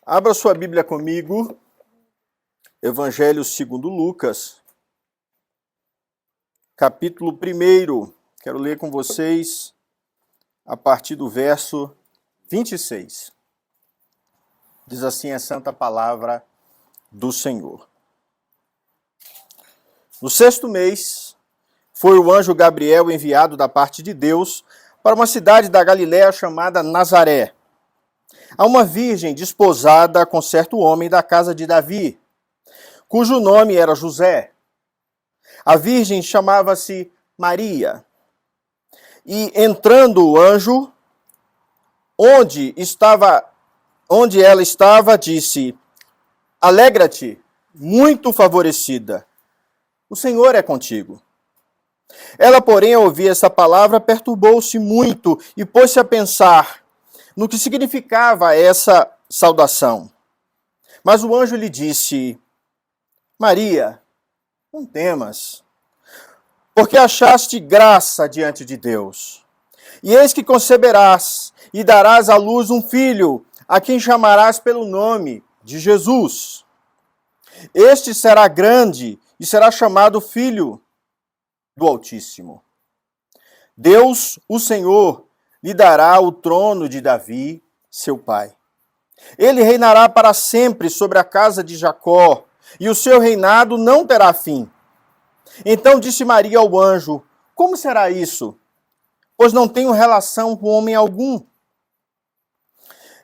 Abra sua Bíblia comigo, Evangelho segundo Lucas, capítulo 1. Quero ler com vocês a partir do verso 26. Diz assim a santa palavra do Senhor. No 6º mês, foi o anjo Gabriel enviado da parte de Deus para uma cidade da Galiléia chamada Nazaré, a uma virgem desposada com certo homem da casa de Davi, cujo nome era José. A virgem chamava-se Maria. E entrando o anjo, onde ela estava, disse: Alegra-te, muito favorecida, o Senhor é contigo. Ela, porém, ao ouvir essa palavra, perturbou-se muito e pôs-se a pensar no que significava essa saudação. Mas o anjo lhe disse: Maria, não temas, porque achaste graça diante de Deus. E eis que conceberás e darás à luz um filho, a quem chamarás pelo nome de Jesus. Este será grande e será chamado Filho do Altíssimo. Deus, o Senhor, lhe dará o trono de Davi, seu pai. Ele reinará para sempre sobre a casa de Jacó, e o seu reinado não terá fim. Então disse Maria ao anjo: Como será isso? Pois não tenho relação com homem algum.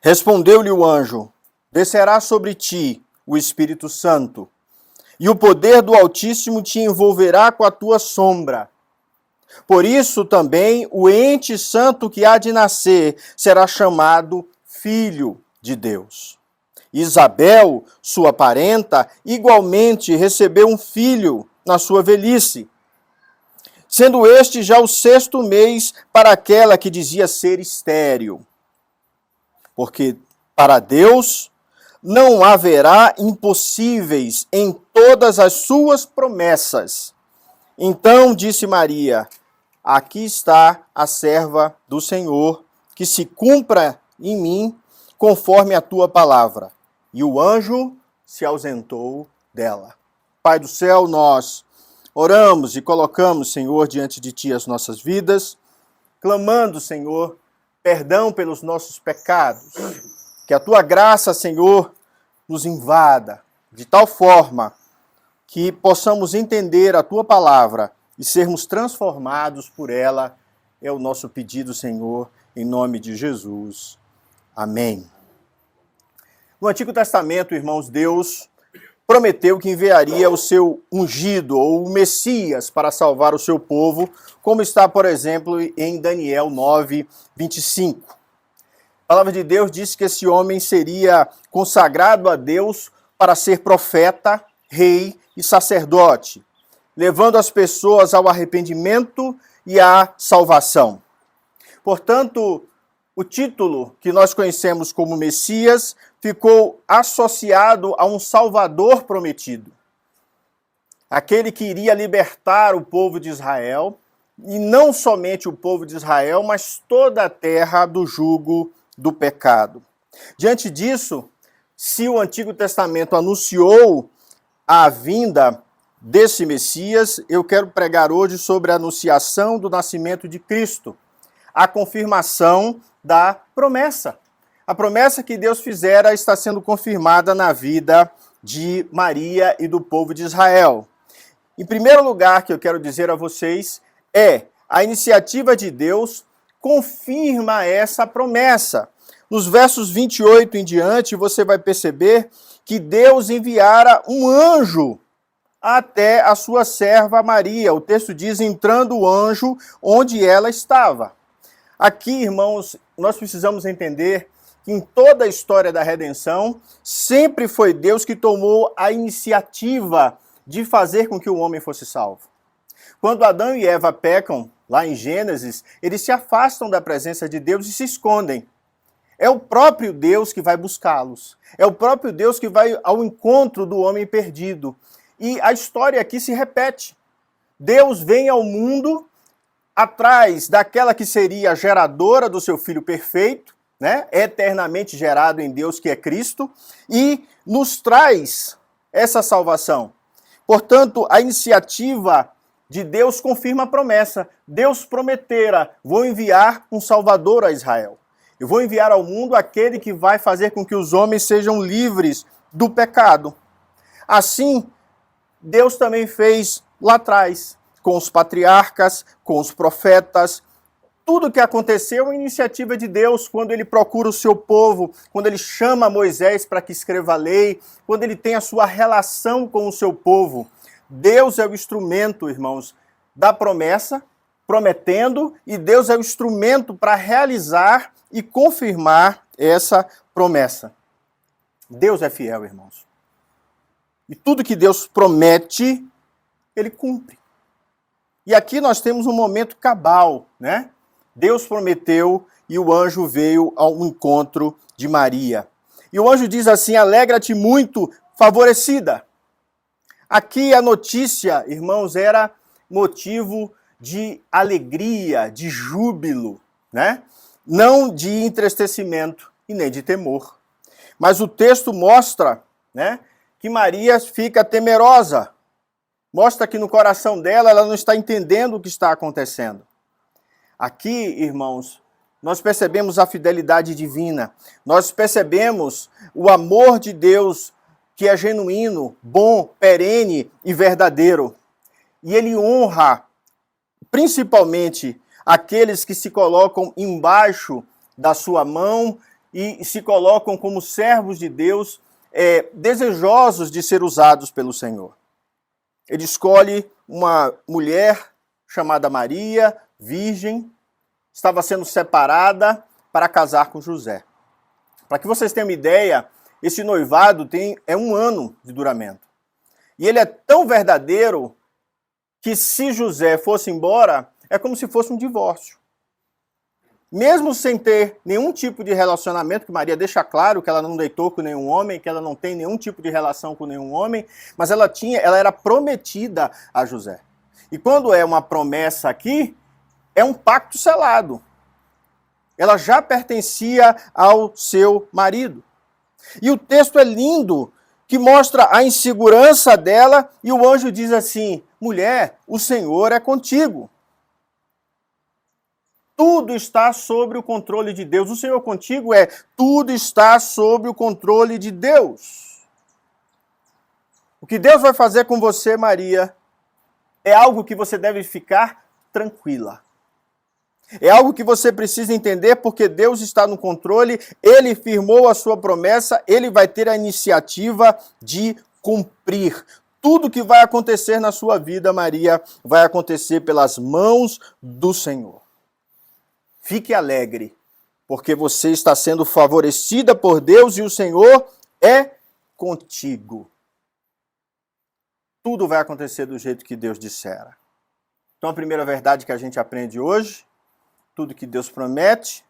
Respondeu-lhe o anjo: Descerá sobre ti o Espírito Santo, e o poder do Altíssimo te envolverá com a tua sombra. Por isso também o ente santo que há de nascer será chamado Filho de Deus. Isabel, sua parenta, igualmente recebeu um filho na sua velhice, sendo este já o 6º mês para aquela que dizia ser estéril. Porque para Deus não haverá impossíveis em todas as suas promessas. Então disse Maria: Aqui está a serva do Senhor, que se cumpra em mim conforme a tua palavra. E o anjo se ausentou dela. Pai do céu, nós oramos e colocamos, Senhor, diante de ti as nossas vidas, clamando, Senhor, perdão pelos nossos pecados. Que a tua graça, Senhor, nos invada de tal forma que possamos entender a tua palavra e sermos transformados por ela. É o nosso pedido, Senhor, em nome de Jesus. Amém. No Antigo Testamento, irmãos, Deus prometeu que enviaria o seu ungido, ou o Messias, para salvar o seu povo, como está, por exemplo, em Daniel 9, 25. A palavra de Deus diz que esse homem seria consagrado a Deus para ser profeta, rei e sacerdote, levando as pessoas ao arrependimento e à salvação. Portanto, o título que nós conhecemos como Messias ficou associado a um Salvador prometido. Aquele que iria libertar o povo de Israel, e não somente o povo de Israel, mas toda a terra do jugo do pecado. Diante disso, se o Antigo Testamento anunciou a vinda desse Messias, eu quero pregar hoje sobre a anunciação do nascimento de Cristo, a confirmação da promessa. A promessa que Deus fizera está sendo confirmada na vida de Maria e do povo de Israel. Em primeiro lugar, que eu quero dizer a vocês, a iniciativa de Deus confirma essa promessa. Nos versos 28 em diante, você vai perceber que Deus enviara um anjo até a sua serva Maria. O texto diz: entrando o anjo onde ela estava. Aqui, irmãos, nós precisamos entender que em toda a história da redenção, sempre foi Deus que tomou a iniciativa de fazer com que o homem fosse salvo. Quando Adão e Eva pecam, lá em Gênesis, eles se afastam da presença de Deus e se escondem. É o próprio Deus que vai buscá-los. É o próprio Deus que vai ao encontro do homem perdido. E a história aqui se repete. Deus vem ao mundo atrás daquela que seria a geradora do seu filho perfeito, né, eternamente gerado em Deus, que é Cristo, e nos traz essa salvação. Portanto, a iniciativa de Deus confirma a promessa. Deus prometera: vou enviar um Salvador a Israel. Eu vou enviar ao mundo aquele que vai fazer com que os homens sejam livres do pecado. Assim, Deus também fez lá atrás, com os patriarcas, com os profetas. Tudo que aconteceu é iniciativa de Deus, quando ele procura o seu povo, quando ele chama Moisés para que escreva a lei, quando ele tem a sua relação com o seu povo. Deus é o instrumento, irmãos, da promessa, prometendo, e Deus é o instrumento para realizar e confirmar essa promessa. Deus é fiel, irmãos. E tudo que Deus promete, ele cumpre. E aqui nós temos um momento cabal, né? Deus prometeu e o anjo veio ao encontro de Maria. E o anjo diz assim: alegra-te muito, favorecida. Aqui a notícia, irmãos, era motivo de alegria, de júbilo, né? Não de entristecimento e nem de temor. Mas o texto mostra, né, que Maria fica temerosa. Mostra que no coração dela ela não está entendendo o que está acontecendo. Aqui, irmãos, nós percebemos a fidelidade divina. Nós percebemos o amor de Deus, que é genuíno, bom, perene e verdadeiro. E ele honra, principalmente, aqueles que se colocam embaixo da sua mão e se colocam como servos de Deus, desejosos de ser usados pelo Senhor. Ele escolhe uma mulher chamada Maria, virgem, estava sendo separada para casar com José. Para que vocês tenham uma ideia, esse noivado é 1 ano de duramento. E ele é tão verdadeiro que se José fosse embora, é como se fosse um divórcio. Mesmo sem ter nenhum tipo de relacionamento, que Maria deixa claro que ela não deitou com nenhum homem, que ela não tem nenhum tipo de relação com nenhum homem, mas ela era prometida a José. E quando é uma promessa aqui, é um pacto selado. Ela já pertencia ao seu marido. E o texto é lindo, que mostra a insegurança dela, e o anjo diz assim: mulher, o Senhor é contigo. Tudo está sob o controle de Deus. O Senhor contigo tudo está sob o controle de Deus. O que Deus vai fazer com você, Maria, é algo que você deve ficar tranquila. É algo que você precisa entender, porque Deus está no controle, Ele firmou a sua promessa, Ele vai ter a iniciativa de cumprir. Tudo que vai acontecer na sua vida, Maria, vai acontecer pelas mãos do Senhor. Fique alegre, porque você está sendo favorecida por Deus e o Senhor é contigo. Tudo vai acontecer do jeito que Deus dissera. Então a primeira verdade que a gente aprende hoje: tudo que Deus promete,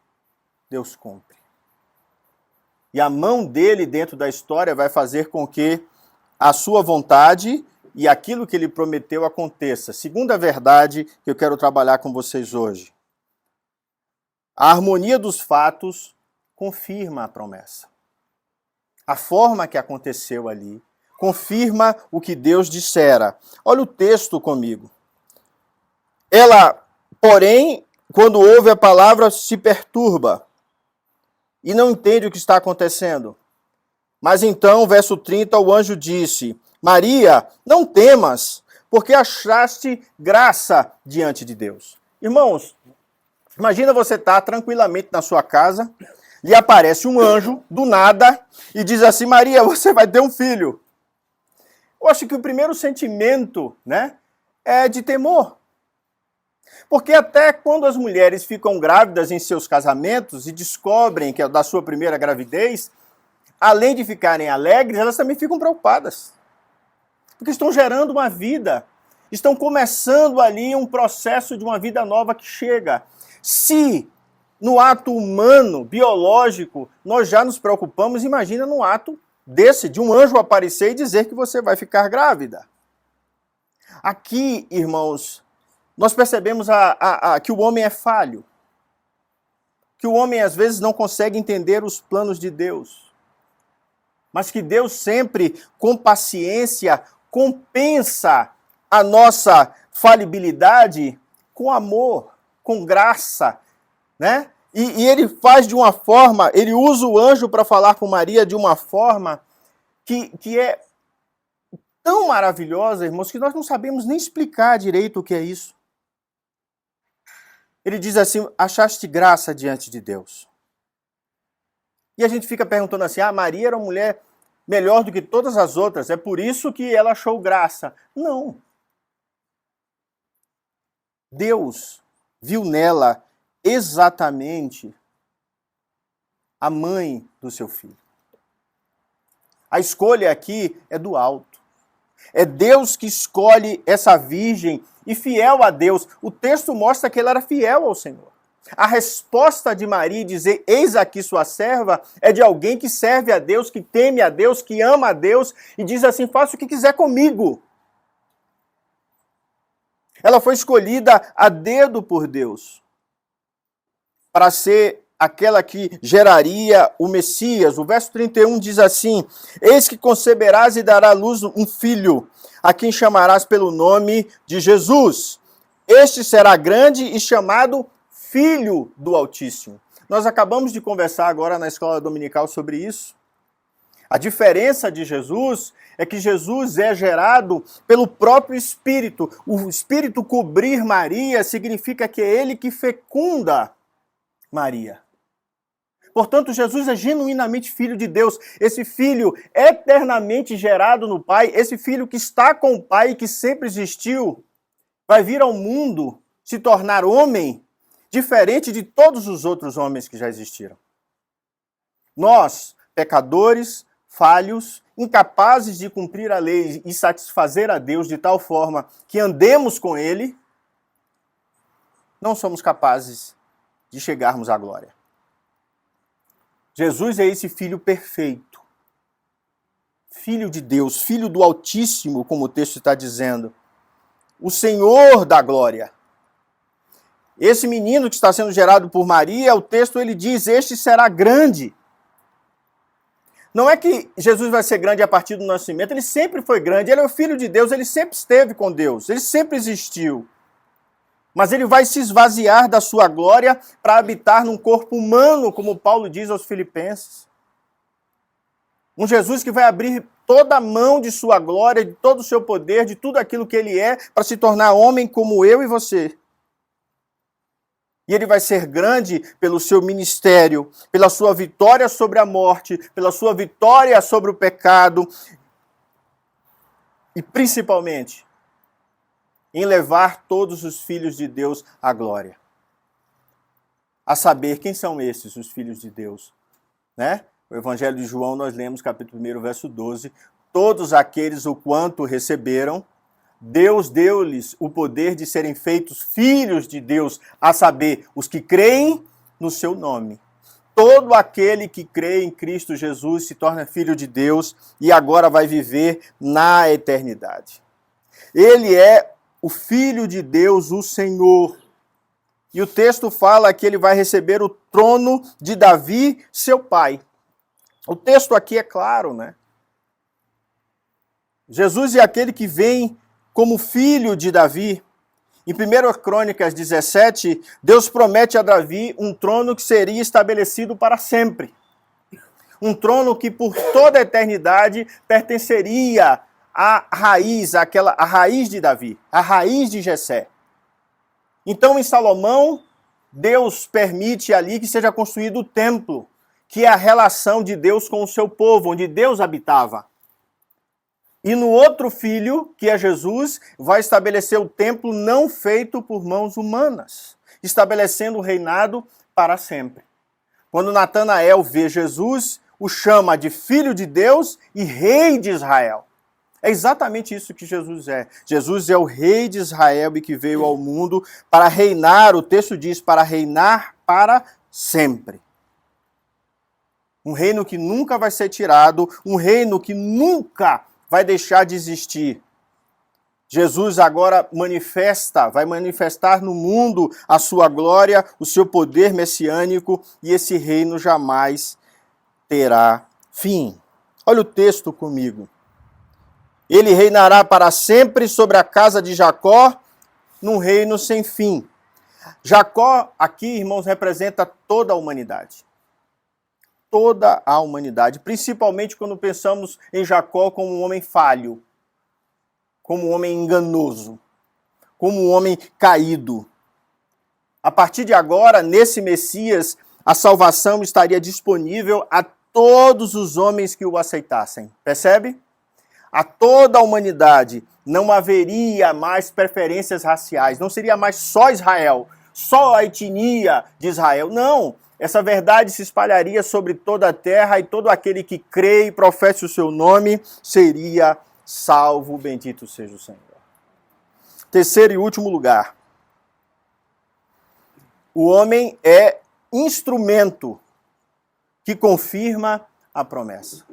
Deus cumpre. E a mão dele dentro da história vai fazer com que a sua vontade e aquilo que ele prometeu aconteça. Segunda verdade que eu quero trabalhar com vocês hoje: a harmonia dos fatos confirma a promessa. A forma que aconteceu ali confirma o que Deus dissera. Olha o texto comigo. Ela, porém, quando ouve a palavra, se perturba e não entende o que está acontecendo. Mas então, verso 30, o anjo disse: Maria, não temas, porque achaste graça diante de Deus. Irmãos, imagina você estar tranquilamente na sua casa, lhe aparece um anjo, do nada, e diz assim: Maria, você vai ter um filho. Eu acho que o primeiro sentimento, né, é de temor. Porque até quando as mulheres ficam grávidas em seus casamentos e descobrem que é da sua primeira gravidez, além de ficarem alegres, elas também ficam preocupadas. Porque estão gerando uma vida, estão começando ali um processo de uma vida nova que chega. Se no ato humano, biológico, nós já nos preocupamos, imagina no ato desse, de um anjo aparecer e dizer que você vai ficar grávida. Aqui, irmãos, nós percebemos que o homem é falho. que o homem às vezes não consegue entender os planos de Deus, mas que Deus sempre, com paciência, compensa a nossa falibilidade com amor, com graça, né? E ele faz de uma forma, ele usa o anjo para falar com Maria de uma forma que é tão maravilhosa, irmãos, que nós não sabemos nem explicar direito o que é isso. Ele diz assim: achaste graça diante de Deus. E a gente fica perguntando assim: Maria era uma mulher melhor do que todas as outras, é por isso que ela achou graça. Não. Deus viu nela exatamente a mãe do seu filho. A escolha aqui é do alto. É Deus que escolhe essa virgem e fiel a Deus. O texto mostra que ela era fiel ao Senhor. A resposta de Maria dizer, eis aqui sua serva, é de alguém que serve a Deus, que teme a Deus, que ama a Deus e diz assim, faça o que quiser comigo. Ela foi escolhida a dedo por Deus para ser aquela que geraria o Messias. O verso 31 diz assim, eis que conceberás e darás à luz um filho, a quem chamarás pelo nome de Jesus. Este será grande e chamado Filho do Altíssimo. Nós acabamos de conversar agora na escola dominical sobre isso. A diferença de Jesus é que Jesus é gerado pelo próprio Espírito. O Espírito cobrir Maria significa que é ele que fecunda Maria. Portanto, Jesus é genuinamente filho de Deus. Esse filho eternamente gerado no Pai, esse filho que está com o Pai e que sempre existiu, vai vir ao mundo se tornar homem, diferente de todos os outros homens que já existiram. Nós, pecadores, falhos, incapazes de cumprir a lei e satisfazer a Deus de tal forma que andemos com Ele, não somos capazes de chegarmos à glória. Jesus é esse filho perfeito, filho de Deus, filho do Altíssimo, como o texto está dizendo, o Senhor da glória. Esse menino que está sendo gerado por Maria, o texto ele diz, este será grande. Não é que Jesus vai ser grande a partir do nascimento, ele sempre foi grande, ele é o filho de Deus, ele sempre esteve com Deus, ele sempre existiu. Mas ele vai se esvaziar da sua glória para habitar num corpo humano, como Paulo diz aos Filipenses. Um Jesus que vai abrir toda a mão de sua glória, de todo o seu poder, de tudo aquilo que ele é, para se tornar homem como eu e você. E ele vai ser grande pelo seu ministério, pela sua vitória sobre a morte, pela sua vitória sobre o pecado e principalmente em levar todos os filhos de Deus à glória. A saber, quem são esses, os filhos de Deus? Né? O Evangelho de João, nós lemos, capítulo 1, verso 12. Todos aqueles o quanto receberam, Deus deu-lhes o poder de serem feitos filhos de Deus, a saber, os que creem no seu nome. Todo aquele que crê em Cristo Jesus se torna filho de Deus e agora vai viver na eternidade. Ele é o Filho de Deus, o Senhor. E o texto fala que ele vai receber o trono de Davi, seu pai. O texto aqui é claro, né? Jesus é aquele que vem como filho de Davi. Em 1 Crônicas 17, Deus promete a Davi um trono que seria estabelecido para sempre. Um trono que por toda a eternidade pertenceria à raiz, a raiz de Davi, a raiz de Jessé. Então, em Salomão, Deus permite ali que seja construído o templo, que é a relação de Deus com o seu povo, onde Deus habitava. E no outro filho, que é Jesus, vai estabelecer o templo não feito por mãos humanas, estabelecendo o reinado para sempre. Quando Natanael vê Jesus, o chama de Filho de Deus e Rei de Israel. É exatamente isso que Jesus é. Jesus é o Rei de Israel e que veio ao mundo para reinar, o texto diz, para reinar para sempre. Um reino que nunca vai ser tirado, um reino que nunca vai deixar de existir. Jesus agora vai manifestar no mundo a sua glória, o seu poder messiânico, e esse reino jamais terá fim. Olha o texto comigo. Ele reinará para sempre sobre a casa de Jacó, num reino sem fim. Jacó, aqui, irmãos, representa toda a humanidade. Toda a humanidade, principalmente quando pensamos em Jacó como um homem falho, como um homem enganoso, como um homem caído. A partir de agora, nesse Messias, a salvação estaria disponível a todos os homens que o aceitassem. Percebe? A toda a humanidade. Não haveria mais preferências raciais. Não seria mais só Israel, só a etnia de Israel. Não. Essa verdade se espalharia sobre toda a terra e todo aquele que crê e professe o seu nome seria salvo. Bendito seja o Senhor. Terceiro e último lugar. O homem é instrumento que confirma a promessa.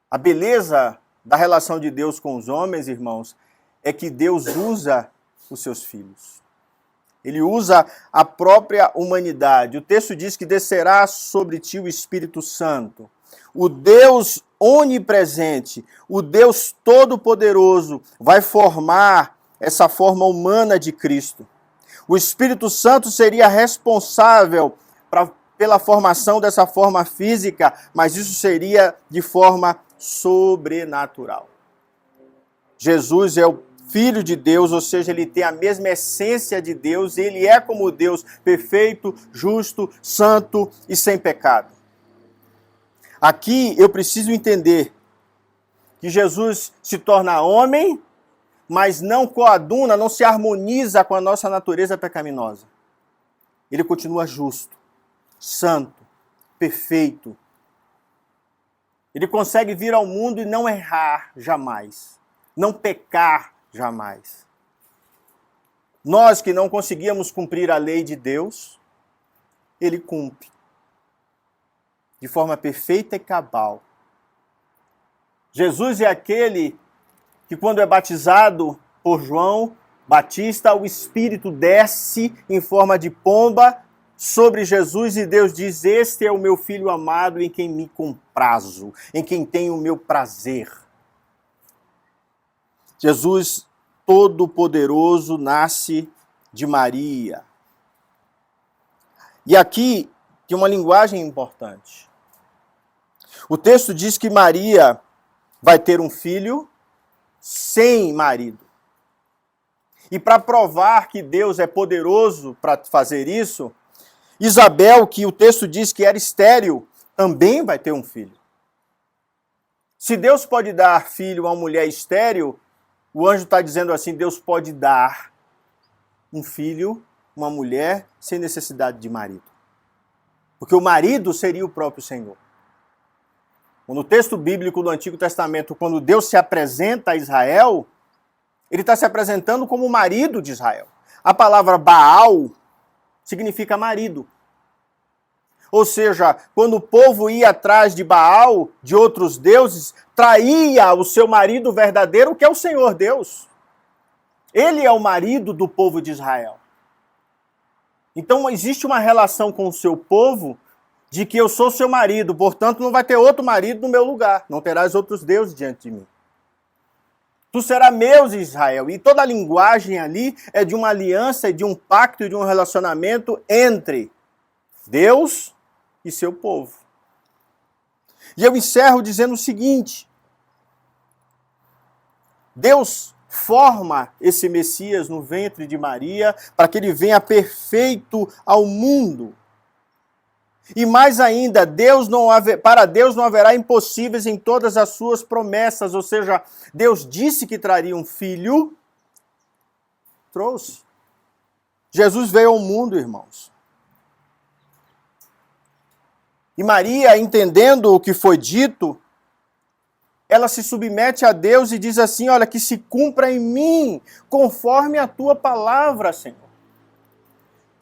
A beleza da relação de Deus com os homens, irmãos, é que Deus usa os seus filhos. Ele usa a própria humanidade. O texto diz que descerá sobre ti o Espírito Santo. O Deus onipresente, o Deus todo-poderoso, vai formar essa forma humana de Cristo. O Espírito Santo seria responsável pela formação dessa forma física, mas isso seria de forma sobrenatural. Jesus é o Filho de Deus, ou seja, ele tem a mesma essência de Deus, ele é como Deus, perfeito, justo, santo e sem pecado. Aqui eu preciso entender que Jesus se torna homem, mas não coaduna, não se harmoniza com a nossa natureza pecaminosa. Ele continua justo, santo, perfeito. Ele consegue vir ao mundo e não errar jamais, não pecar jamais. Nós que não conseguíamos cumprir a lei de Deus, ele cumpre de forma perfeita e cabal. Jesus é aquele que, quando é batizado por João Batista, o Espírito desce em forma de pomba sobre Jesus e Deus diz: este é o meu filho amado em quem me comprazo, em quem tenho o meu prazer. Jesus Todo-Poderoso nasce de Maria. E aqui tem uma linguagem importante. O texto diz que Maria vai ter um filho sem marido. E para provar que Deus é poderoso para fazer isso, Isabel, que o texto diz que era estéril, também vai ter um filho. Se Deus pode dar filho a uma mulher estéril, o anjo está dizendo assim: Deus pode dar um filho, uma mulher, sem necessidade de marido. Porque o marido seria o próprio Senhor. No texto bíblico do Antigo Testamento, quando Deus se apresenta a Israel, ele está se apresentando como o marido de Israel. A palavra Baal significa marido. Ou seja, quando o povo ia atrás de Baal, de outros deuses, traía o seu marido verdadeiro, que é o Senhor Deus. Ele é o marido do povo de Israel. Então existe uma relação com o seu povo de que eu sou seu marido, portanto não vai ter outro marido no meu lugar, não terás outros deuses diante de mim. Tu serás meu, Israel. E toda a linguagem ali é de uma aliança, de um pacto, de um relacionamento entre Deus e seu povo. E eu encerro dizendo o seguinte: Deus forma esse Messias no ventre de Maria para que ele venha perfeito ao mundo. E mais ainda, para Deus não haverá impossíveis em todas as suas promessas. Ou seja, Deus disse que traria um filho, trouxe. Jesus veio ao mundo, irmãos. E Maria, entendendo o que foi dito, ela se submete a Deus e diz assim: olha, que se cumpra em mim, conforme a tua palavra, Senhor.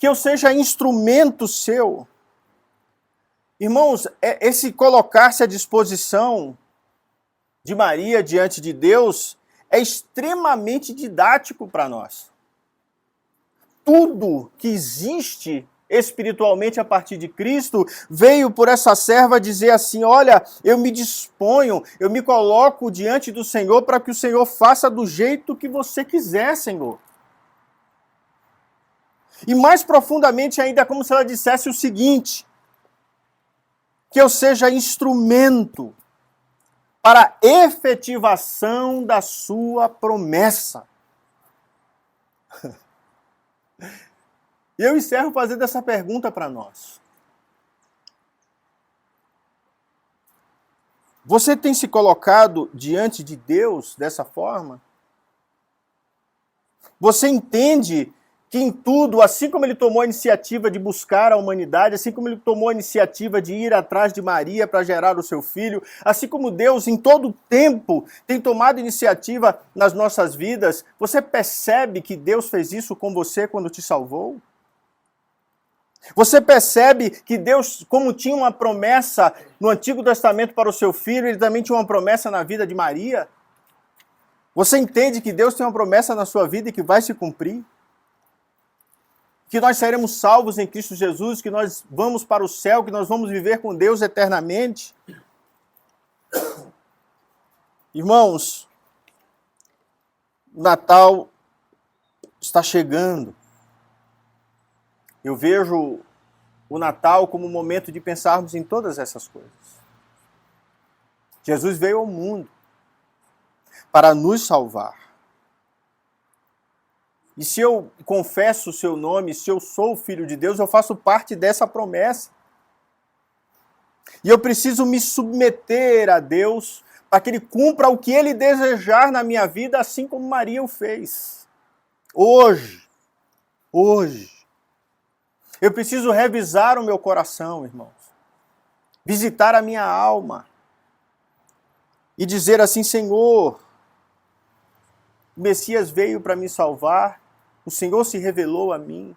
Que eu seja instrumento seu. Irmãos, esse colocar-se à disposição de Maria diante de Deus é extremamente didático para nós. Tudo que existe espiritualmente a partir de Cristo veio por essa serva dizer assim: olha, eu me disponho, eu me coloco diante do Senhor para que o Senhor faça do jeito que você quiser, Senhor. E mais profundamente ainda, como se ela dissesse o seguinte: que eu seja instrumento para a efetivação da sua promessa. E eu encerro fazendo essa pergunta para nós. Você tem se colocado diante de Deus dessa forma? Você entende que em tudo, assim como ele tomou a iniciativa de buscar a humanidade, assim como ele tomou a iniciativa de ir atrás de Maria para gerar o seu filho, assim como Deus em todo o tempo tem tomado iniciativa nas nossas vidas, você percebe que Deus fez isso com você quando te salvou? Você percebe que Deus, como tinha uma promessa no Antigo Testamento para o seu filho, ele também tinha uma promessa na vida de Maria? Você entende que Deus tem uma promessa na sua vida e que vai se cumprir? Que nós seremos salvos em Cristo Jesus, que nós vamos para o céu, que nós vamos viver com Deus eternamente? Irmãos, o Natal está chegando. Eu vejo o Natal como um momento de pensarmos em todas essas coisas. Jesus veio ao mundo para nos salvar. E se eu confesso o seu nome, se eu sou o Filho de Deus, eu faço parte dessa promessa. E eu preciso me submeter a Deus para que Ele cumpra o que Ele desejar na minha vida, assim como Maria o fez. Hoje. Eu preciso revisar o meu coração, irmãos. Visitar a minha alma. E dizer assim: Senhor, o Messias veio para me salvar. O Senhor se revelou a mim.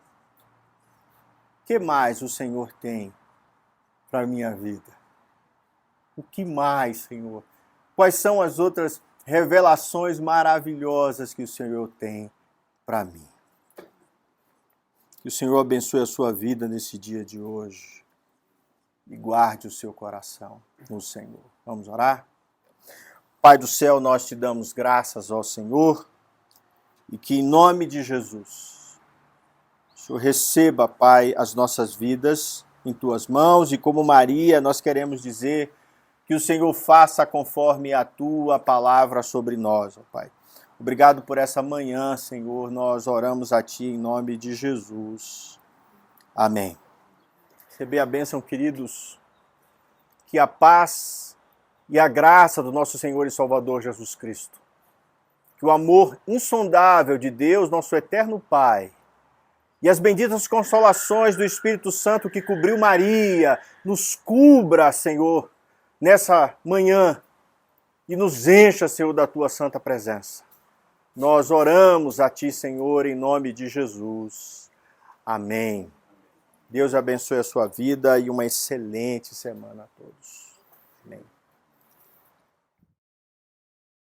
O que mais o Senhor tem para a minha vida? O que mais, Senhor? Quais são as outras revelações maravilhosas que o Senhor tem para mim? Que o Senhor abençoe a sua vida nesse dia de hoje e guarde o seu coração no Senhor. Vamos orar? Pai do céu, nós te damos graças ao Senhor e que em nome de Jesus, o Senhor receba, Pai, as nossas vidas em tuas mãos e como Maria, nós queremos dizer que o Senhor faça conforme a tua palavra sobre nós, ó Pai. Obrigado por essa manhã, Senhor, nós oramos a ti em nome de Jesus. Amém. Receber a bênção, queridos, que a paz e a graça do nosso Senhor e Salvador Jesus Cristo, que o amor insondável de Deus, nosso eterno Pai, e as benditas consolações do Espírito Santo que cobriu Maria, nos cubra, Senhor, nessa manhã e nos encha, Senhor, da tua santa presença. Nós oramos a ti, Senhor, em nome de Jesus. Amém. Deus abençoe a sua vida e uma excelente semana a todos. Amém.